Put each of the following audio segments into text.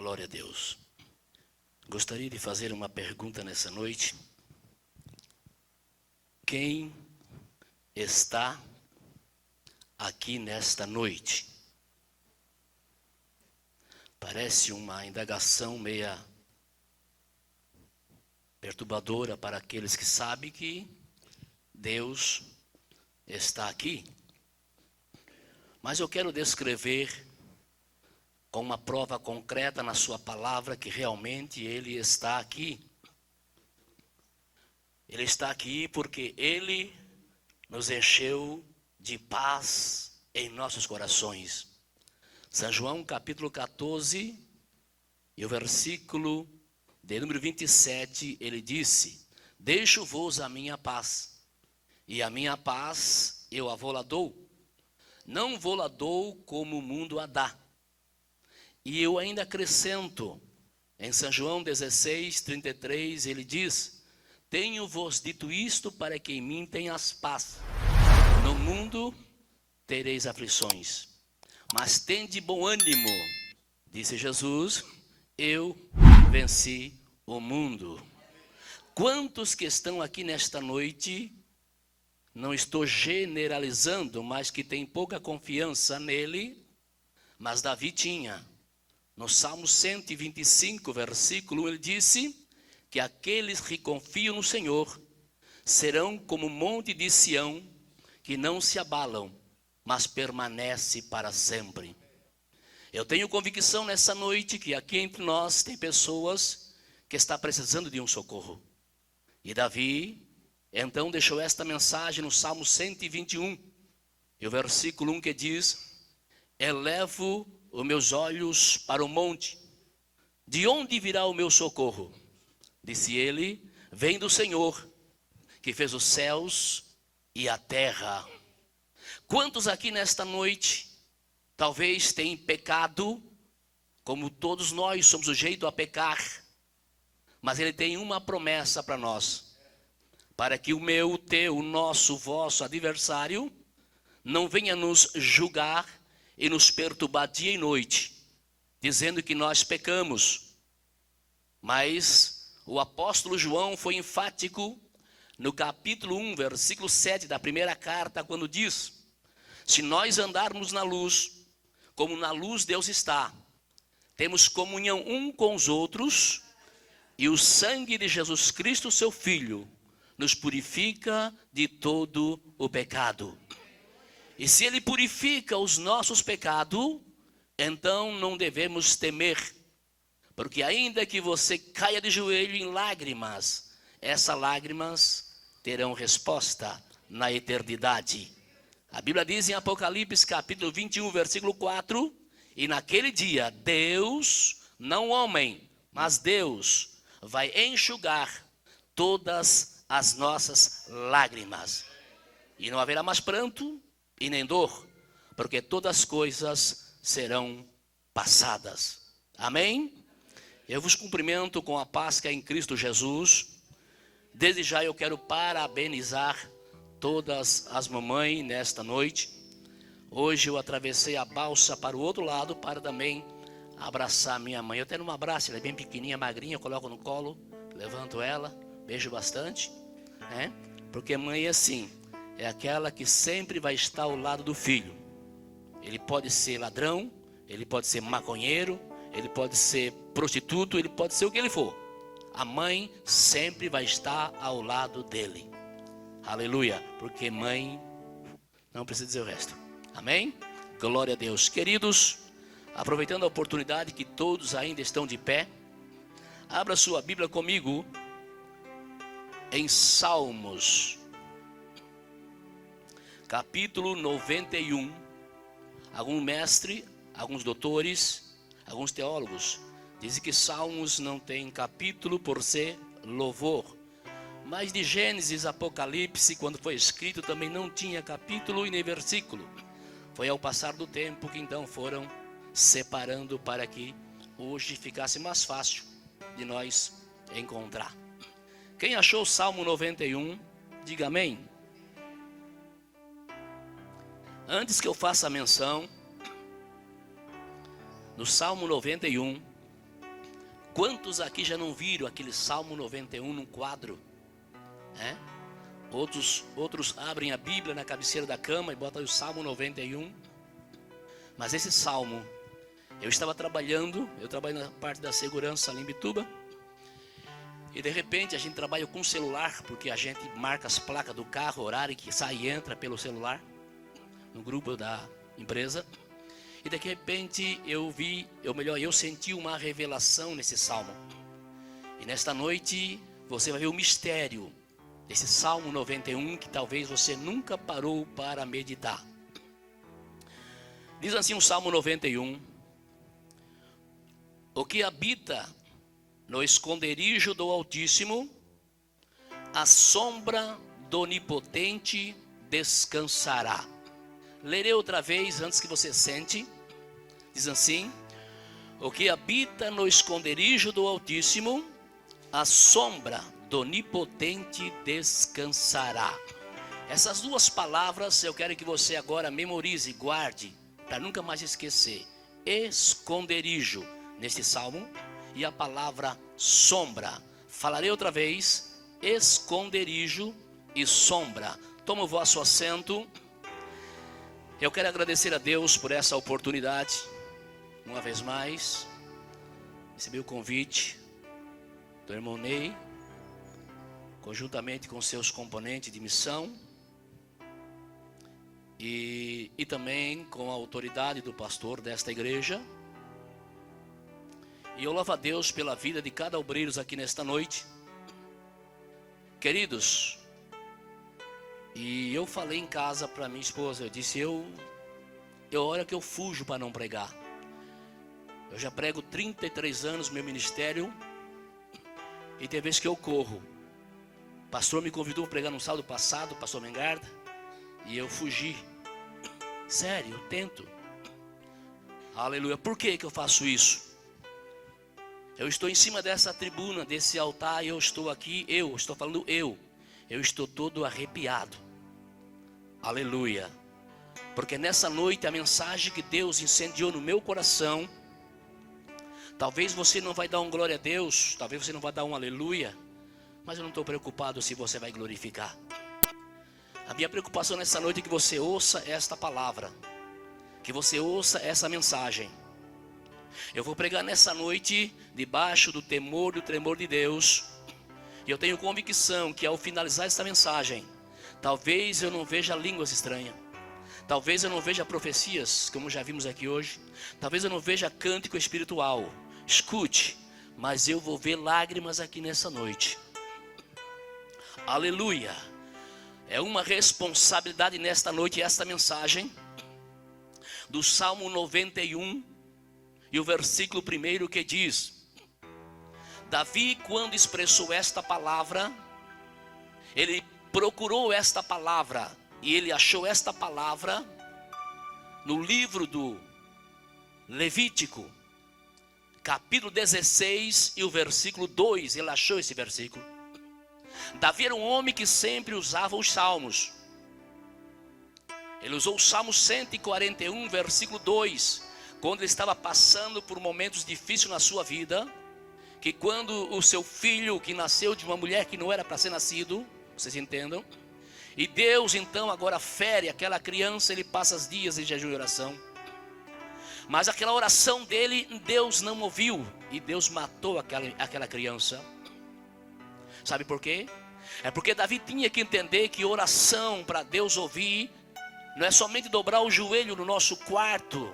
Glória a Deus. Gostaria de fazer uma pergunta nessa noite. Quem está aqui nesta noite? Parece uma indagação meia perturbadora para aqueles que sabem que Deus está aqui. Mas eu quero descrever com uma prova concreta na sua palavra que realmente Ele está aqui. Ele está aqui porque Ele nos encheu de paz em nossos corações. São João capítulo 14 e o versículo de número 27, ele disse: deixo-vos a minha paz, e a minha paz eu a vou-la dou. Não vou-la dou como o mundo a dá. E eu ainda acrescento, em São João 16, 33, ele diz: tenho-vos dito isto para que em mim tenhas paz. No mundo tereis aflições, mas tende bom ânimo, disse Jesus, eu venci o mundo. Quantos que estão aqui nesta noite, não estou generalizando, mas que têm pouca confiança nele, mas Davi tinha. No Salmo 125, versículo 1, ele disse que aqueles que confiam no Senhor serão como o monte de Sião, que não se abalam, mas permanece para sempre. Eu tenho convicção nessa noite que aqui entre nós tem pessoas que estão precisando de um socorro. E Davi, então, deixou esta mensagem no Salmo 121, e o versículo 1 que diz: elevo os meus olhos para o monte, de onde virá o meu socorro? Disse ele: vem do Senhor, que fez os céus e a terra. Quantos aqui nesta noite, talvez tenham pecado, como todos nós somos sujeitos a pecar, mas ele tem uma promessa para nós, para que o meu, o teu, o nosso, o vosso adversário não venha nos julgar e nos perturbar dia e noite, dizendo que nós pecamos. Mas o apóstolo João foi enfático no capítulo 1, versículo 7 da primeira carta, quando diz: se nós andarmos na luz, como na luz Deus está, temos comunhão um com os outros, e o sangue de Jesus Cristo, seu Filho, nos purifica de todo o pecado. E se Ele purifica os nossos pecados, então não devemos temer, porque ainda que você caia de joelho em lágrimas, essas lágrimas terão resposta na eternidade. A Bíblia diz em Apocalipse capítulo 21, versículo 4, e naquele dia Deus, não homem, mas Deus, vai enxugar todas as nossas lágrimas. E não haverá mais pranto e nem dor, porque todas as coisas serão passadas. Amém? Eu vos cumprimento com a paz que é em Cristo Jesus. Desde já eu quero parabenizar todas as mamães nesta noite. Hoje eu atravessei a balsa para o outro lado para também abraçar minha mãe. Eu tenho um abraço, ela é bem pequenininha, magrinha, eu coloco no colo, levanto ela, beijo bastante, né? Porque mãe é assim, é aquela que sempre vai estar ao lado do filho. Ele pode ser ladrão, ele pode ser maconheiro, ele pode ser prostituto, ele pode ser o que ele for. A mãe sempre vai estar ao lado dele. Aleluia, porque mãe não precisa dizer o resto. Amém? Glória a Deus. Queridos, aproveitando a oportunidade que todos ainda estão de pé, abra sua Bíblia comigo em Salmos, capítulo 91. Alguns mestres, alguns doutores, alguns teólogos dizem que Salmos não tem capítulo por ser louvor. Mas de Gênesis, Apocalipse, quando foi escrito, também não tinha capítulo e nem versículo. Foi ao passar do tempo que então foram separando para que hoje ficasse mais fácil de nós encontrar. Quem achou o Salmo 91, diga amém. Antes que eu faça a menção, no Salmo 91, Quantos aqui já não viram aquele Salmo 91 num quadro? Outros abrem a Bíblia na cabeceira da cama e botam o Salmo 91. Mas esse Salmo, eu trabalho na parte da segurança ali em Bituba. E de repente a gente trabalha com celular, porque a gente marca as placas do carro, horário que sai e entra pelo celular, no grupo da empresa. E de repente eu senti uma revelação nesse Salmo. E nesta noite você vai ver o mistério desse Salmo 91 que talvez você nunca parou para meditar. Diz assim o Salmo 91: o que habita no esconderijo do Altíssimo, a sombra do Onipotente descansará. Lerei outra vez antes que você sente. Diz assim: o que habita no esconderijo do Altíssimo, a sombra do Onipotente descansará. Essas duas palavras eu quero que você agora memorize, guarde, para nunca mais esquecer. Esconderijo neste salmo e a palavra sombra. Falarei outra vez: esconderijo e sombra. Toma o vosso assento. Eu quero agradecer a Deus por essa oportunidade. Uma vez mais, recebi o convite do irmão Ney, conjuntamente com seus componentes de missão, e também com a autoridade do pastor desta igreja. E eu louvo a Deus pela vida de cada obreiro aqui nesta noite. Queridos, e eu falei em casa para minha esposa, eu disse, hora que eu fujo para não pregar. Eu já prego 33 anos meu ministério, e tem vezes que eu corro. O pastor me convidou para pregar no sábado passado, o pastor Mengarda, e eu fugi. Sério, eu tento. Aleluia. Por que eu faço isso? Eu estou em cima dessa tribuna, desse altar, e eu estou aqui, eu estou todo arrepiado. Aleluia. Porque nessa noite a mensagem que Deus incendiou no meu coração, talvez você não vai dar um glória a Deus, talvez você não vai dar um aleluia, mas eu não estou preocupado se você vai glorificar. A minha preocupação nessa noite é que você ouça esta palavra, que você ouça essa mensagem. Eu vou pregar nessa noite debaixo do temor e do tremor de Deus. E eu tenho convicção que ao finalizar esta mensagem, talvez eu não veja línguas estranhas, talvez eu não veja profecias, como já vimos aqui hoje, talvez eu não veja cântico espiritual. Escute, mas eu vou ver lágrimas aqui nessa noite. Aleluia. É uma responsabilidade nesta noite esta mensagem do Salmo 91 e o versículo 1 que diz: Davi, quando expressou esta palavra, ele procurou esta palavra e ele achou esta palavra no livro do Levítico, capítulo 16 e o versículo 2, ele achou esse versículo. Davi era um homem que sempre usava os salmos. Ele usou o Salmo 141, versículo 2, quando ele estava passando por momentos difíceis na sua vida, que quando o seu filho, que nasceu de uma mulher que não era para ser nascido, vocês entendam, e Deus então agora fere aquela criança, ele passa os dias em jejum e oração. Mas aquela oração dele, Deus não ouviu, e Deus matou aquela criança. Sabe por quê? É porque Davi tinha que entender que oração para Deus ouvir não é somente dobrar o joelho no nosso quarto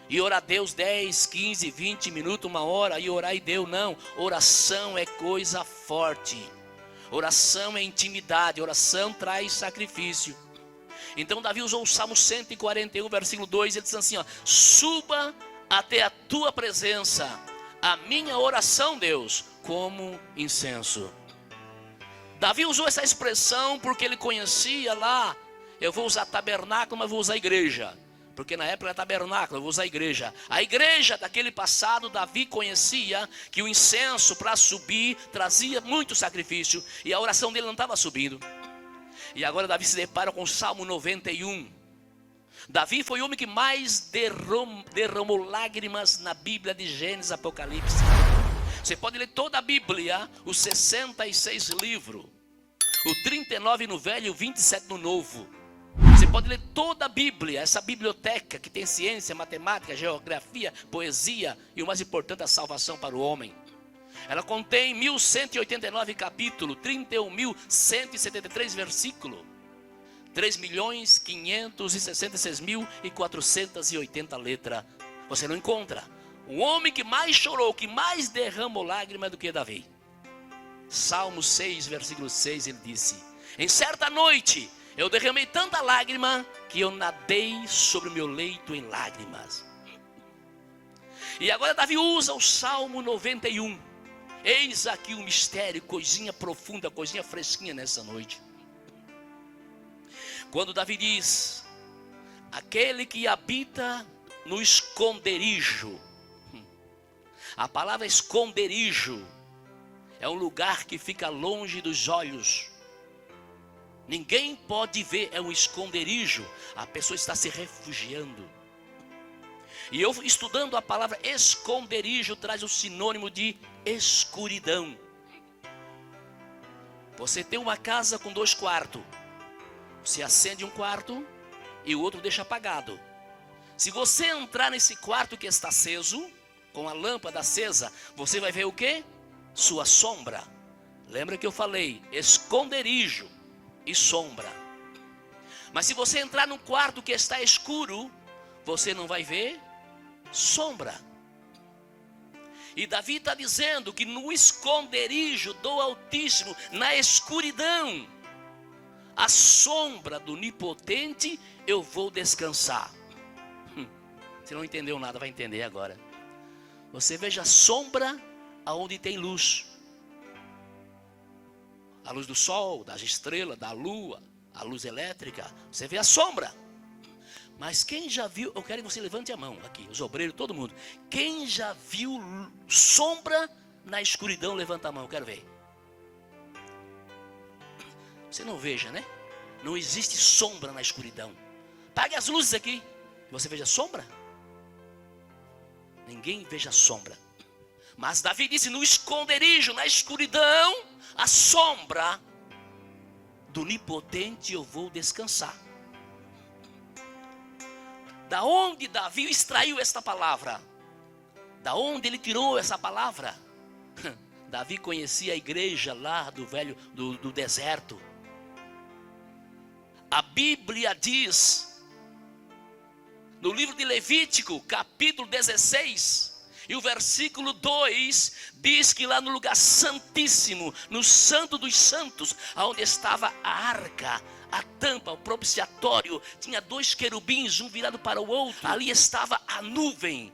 e orar a Deus 10, 15, 20 minutos, uma hora e orar e Deus, não. Oração é coisa forte, oração é intimidade, oração traz sacrifício. Então Davi usou o Salmo 141, versículo 2, ele diz assim, suba até a tua presença a minha oração, Deus, como incenso. Davi usou essa expressão porque ele conhecia lá, eu vou usar tabernáculo, mas vou usar igreja, porque na época era tabernáculo, eu vou usar igreja. A igreja daquele passado, Davi conhecia que o incenso para subir trazia muito sacrifício, e a oração dele não estava subindo. E agora Davi se depara com o Salmo 91. Davi foi o homem que mais derramou lágrimas na Bíblia de Gênesis e Apocalipse. Você pode ler toda a Bíblia, os 66 livros, o 39 no Velho e o 27 no Novo. Você pode ler toda a Bíblia, essa biblioteca que tem ciência, matemática, geografia, poesia e o mais importante, a salvação para o homem. Ela contém 1189 capítulos, 31.173 versículos, 3.566.480 letras. Você não encontra o homem que mais chorou, que mais derramou lágrimas do que Davi. Salmo 6, versículo 6, ele disse: em certa noite eu derramei tanta lágrima que eu nadei sobre o meu leito em lágrimas. E agora Davi usa o Salmo 91. Eis aqui um mistério, coisinha profunda, coisinha fresquinha nessa noite. Quando Davi diz: aquele que habita no esconderijo. A palavra esconderijo é um lugar que fica longe dos olhos. Ninguém pode ver, é um esconderijo. A pessoa está se refugiando. E eu, estudando a palavra esconderijo, traz o sinônimo de escuridão. Você tem uma casa com 2 quartos. Você acende um quarto e o outro deixa apagado. Se você entrar nesse quarto que está aceso, com a lâmpada acesa, você vai ver o quê? Sua sombra. Lembra que eu falei esconderijo e sombra. Mas se você entrar num quarto que está escuro, você não vai ver sombra. E Davi está dizendo que no esconderijo do Altíssimo, na escuridão, a sombra do Onipotente, eu vou descansar. Você não entendeu nada, vai entender agora. Você veja a sombra aonde tem luz. A luz do sol, das estrelas, da lua, a luz elétrica. Você vê a sombra. Mas quem já viu, eu quero que você levante a mão aqui, os obreiros, todo mundo. Quem já viu sombra na escuridão, levanta a mão, eu quero ver. Você não veja, né? Não existe sombra na escuridão. Apague as luzes aqui, você veja sombra? Ninguém veja sombra. Mas Davi disse: no esconderijo, na escuridão, a sombra do Onipotente eu vou descansar. Da onde Davi extraiu esta palavra? Da onde ele tirou essa palavra? Davi conhecia a igreja lá do deserto. A Bíblia diz, no livro de Levítico, capítulo 16, e o versículo 2, diz que lá no lugar santíssimo, no santo dos santos, onde estava a arca, a tampa, o propiciatório, tinha 2 querubins, um virado para o outro. Ali estava a nuvem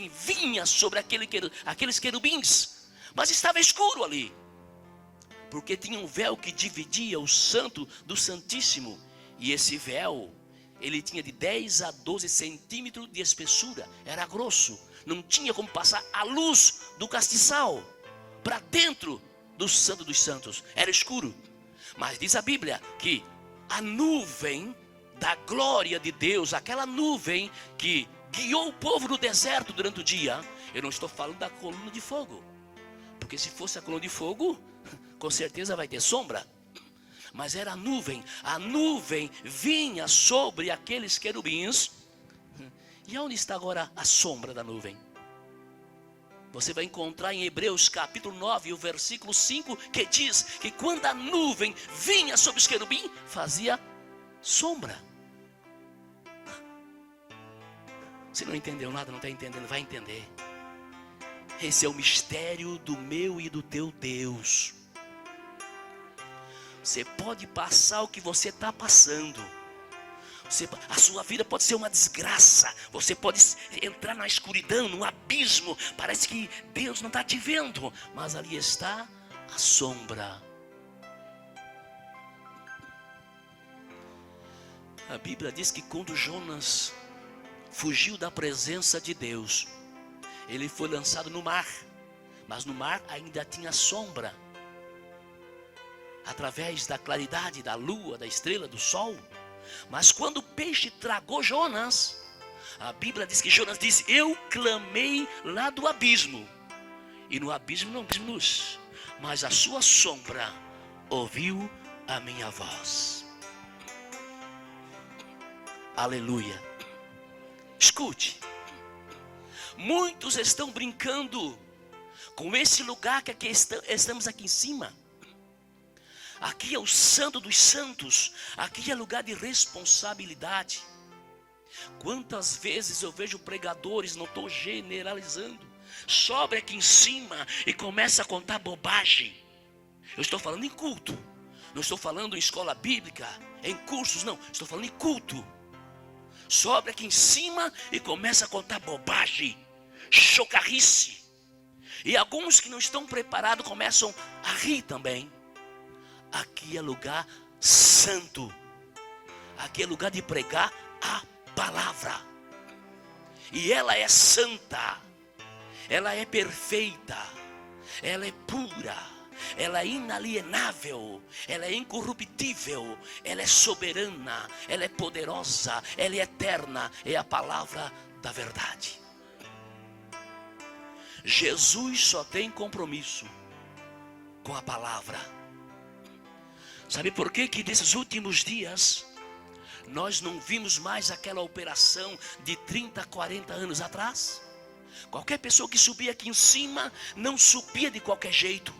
vinha sobre aqueles querubins, mas estava escuro ali, porque tinha um véu que dividia o santo do santíssimo, e esse véu, ele tinha de 10 a 12 centímetros de espessura, era grosso, não tinha como passar a luz do castiçal para dentro do santo dos santos, era escuro. Mas diz a Bíblia que a nuvem da glória de Deus, aquela nuvem que guiou o povo no deserto durante o dia, eu não estou falando da coluna de fogo, porque se fosse a coluna de fogo, com certeza vai ter sombra. Mas era a nuvem vinha sobre aqueles querubins. E onde está agora a sombra da nuvem? Você vai encontrar em Hebreus capítulo 9, o versículo 5, que diz que quando a nuvem vinha sobre os querubins, fazia sombra. Se não entendeu nada, não está entendendo, vai entender. Esse é o mistério do meu e do teu Deus. Você pode passar o que você está passando. A sua vida pode ser uma desgraça. Você pode entrar na escuridão, num abismo. Parece que Deus não está te vendo. Mas ali está a sombra. A Bíblia diz que quando Jonas fugiu da presença de Deus, ele foi lançado no mar. Mas no mar ainda tinha sombra. Através da claridade da lua, da estrela, do sol. Mas quando o peixe tragou Jonas, a Bíblia diz que Jonas disse: eu clamei lá do abismo, e no abismo não vi luz, mas a sua sombra ouviu a minha voz. Aleluia. Escute, muitos estão brincando com esse lugar que aqui estamos aqui em cima. Aqui é o santo dos santos, aqui é lugar de responsabilidade. Quantas vezes eu vejo pregadores, não estou generalizando, sobe aqui em cima e começa a contar bobagem. Eu estou falando em culto, não estou falando em escola bíblica, em cursos, não, estou falando em culto. Sobe aqui em cima e começa a contar bobagem, chocarrice. E alguns que não estão preparados começam a rir também. Aqui é lugar santo. Aqui é lugar de pregar a palavra. E ela é santa. Ela é perfeita. Ela é pura. Ela é inalienável. Ela é incorruptível. Ela é soberana. Ela é poderosa. Ela é eterna. É a palavra da verdade. Jesus só tem compromisso com a palavra. Sabe por quê? Que nesses últimos dias nós não vimos mais aquela operação de 30, 40 anos atrás? Qualquer pessoa que subia aqui em cima não subia de qualquer jeito.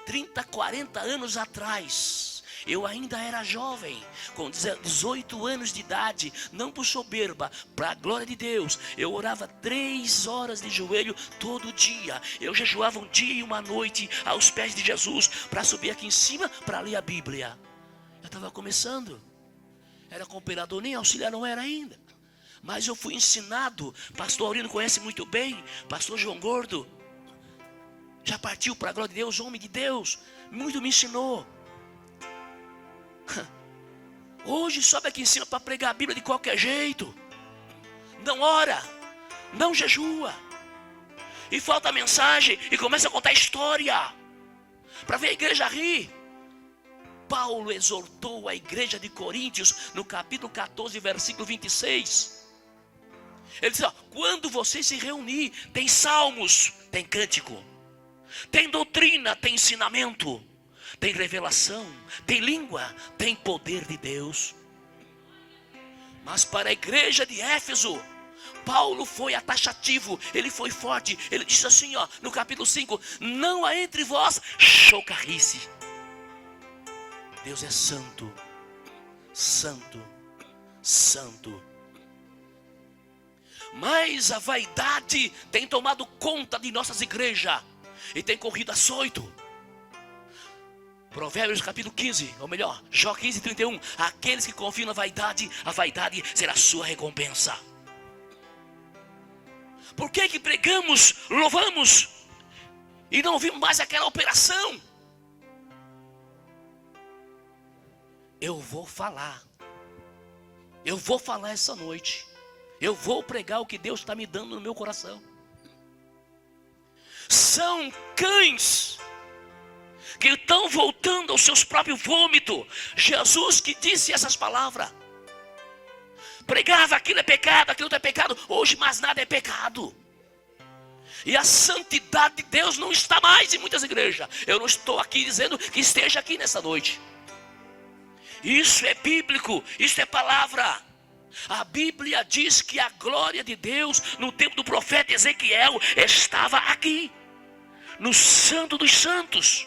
30, 40 anos atrás, eu ainda era jovem, com 18 anos de idade, não por soberba, para a glória de Deus. Eu orava 3 horas de joelho todo dia. Eu jejuava um dia e uma noite aos pés de Jesus, para subir aqui em cima, para ler a Bíblia. Eu estava começando, era cooperador, nem auxiliar não era ainda. Mas eu fui ensinado, pastor Aurino conhece muito bem, pastor João Gordo, já partiu para a glória de Deus, homem de Deus, muito me ensinou. Hoje sobe aqui em cima para pregar a Bíblia de qualquer jeito. Não ora, não jejua, e falta a mensagem e começa a contar história para ver a igreja rir. Paulo exortou a igreja de Coríntios no capítulo 14, versículo 26. Ele diz, quando você se reunir, tem salmos, tem cântico, tem doutrina, tem ensinamento, tem revelação, tem língua, tem poder de Deus. Mas para a igreja de Éfeso, Paulo foi taxativo, ele foi forte. Ele disse assim, no capítulo 5, não há entre vós chocarrice. Deus é santo, santo, santo. Mas a vaidade tem tomado conta de nossas igrejas e tem corrido açoito. Provérbios capítulo 15, ou melhor, Jó 15, 31. Aqueles que confiam na vaidade, a vaidade será a sua recompensa. Por que pregamos, louvamos e não vimos mais aquela operação? Eu vou falar essa noite. Eu vou pregar o que Deus está me dando no meu coração. São cães que estão voltando aos seus próprios vômitos. Jesus que disse essas palavras. Pregava, aquilo é pecado, aquilo não é pecado. Hoje mais nada é pecado. E a santidade de Deus não está mais em muitas igrejas. Eu não estou aqui dizendo que esteja aqui nessa noite. Isso é bíblico, isso é palavra. A Bíblia diz que a glória de Deus no tempo do profeta Ezequiel estava aqui, no Santo dos Santos.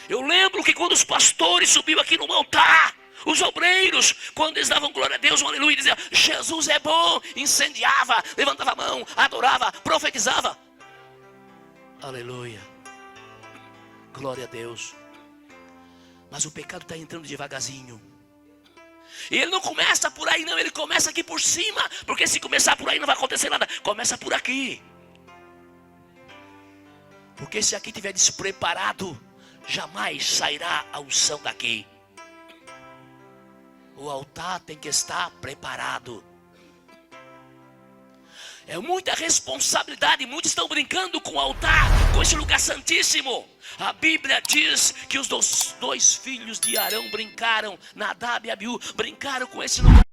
Eu lembro que quando os pastores subiam aqui no altar, os obreiros, quando eles davam glória a Deus, um aleluia, diziam, Jesus é bom, incendiava, levantava a mão, adorava, profetizava. Aleluia, glória a Deus. Mas o pecado está entrando devagarzinho. E ele não começa por aí não, ele começa aqui por cima. Porque se começar por aí não vai acontecer nada. Começa por aqui. Porque se aqui estiver despreparado, jamais sairá a unção daqui. O altar tem que estar preparado. É muita responsabilidade. Muitos estão brincando com o altar, com esse lugar santíssimo. A Bíblia diz que os dois filhos de Arão brincaram, Nadab e Abiú, brincaram com esse lugar.